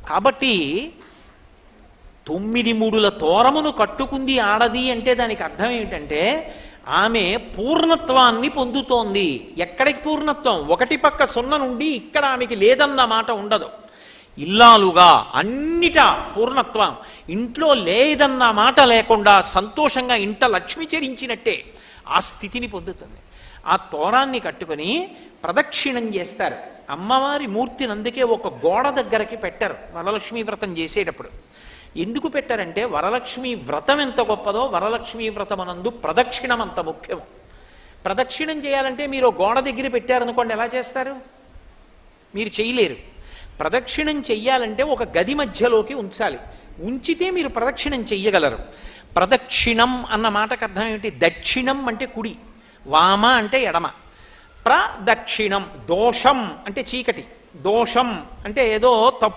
కాబట్టి 9 మూడుల తోరమును కట్టుకుంది ఆడది అంటే దానికి అర్థం ఏమిటంటే ఆమె పూర్ణత్వాన్ని పొందుతోంది. ఎక్కడికి పూర్ణత్వం? ఒకటి పక్క సున్న నుండి ఇక్కడ ఆమెకి లేదన్న మాట ఉండదు. ఇల్లాలుగా అన్నిటా పూర్ణత్వం. ఇంట్లో లేదన్న మాట లేకుండా సంతోషంగా ఇంట లక్ష్మి చెరించినట్టే ఆ స్థితిని పొందుతుంది. ఆ తోరాన్ని కట్టుకొని ప్రదక్షిణం చేస్తారు. అమ్మవారి మూర్తిని అందుకే ఒక గోడ దగ్గరకి పెట్టారు వరలక్ష్మీ వ్రతం చేసేటప్పుడు. ఎందుకు పెట్టారంటే వరలక్ష్మీ వ్రతం ఎంత గొప్పదో వరలక్ష్మీ వ్రతమనందు ప్రదక్షిణం అంత ముఖ్యం. ప్రదక్షిణం చేయాలంటే మీరు గోడ దగ్గర పెట్టారనుకోండి, ఎలా చేస్తారు? మీరు చేయలేరు. ప్రదక్షిణం చెయ్యాలంటే ఒక గది మధ్యలోకి ఉంచాలి. ఉంచితే మీరు ప్రదక్షిణం చెయ్యగలరు. ప్రదక్షిణం అన్న మాటకు అర్థం ఏమిటి? దక్షిణం అంటే కుడి, వామ అంటే ఎడమ. ప్రదక్షిణం దోషం అంటే చీకటి, దోషం అంటే ఏదో తప్పు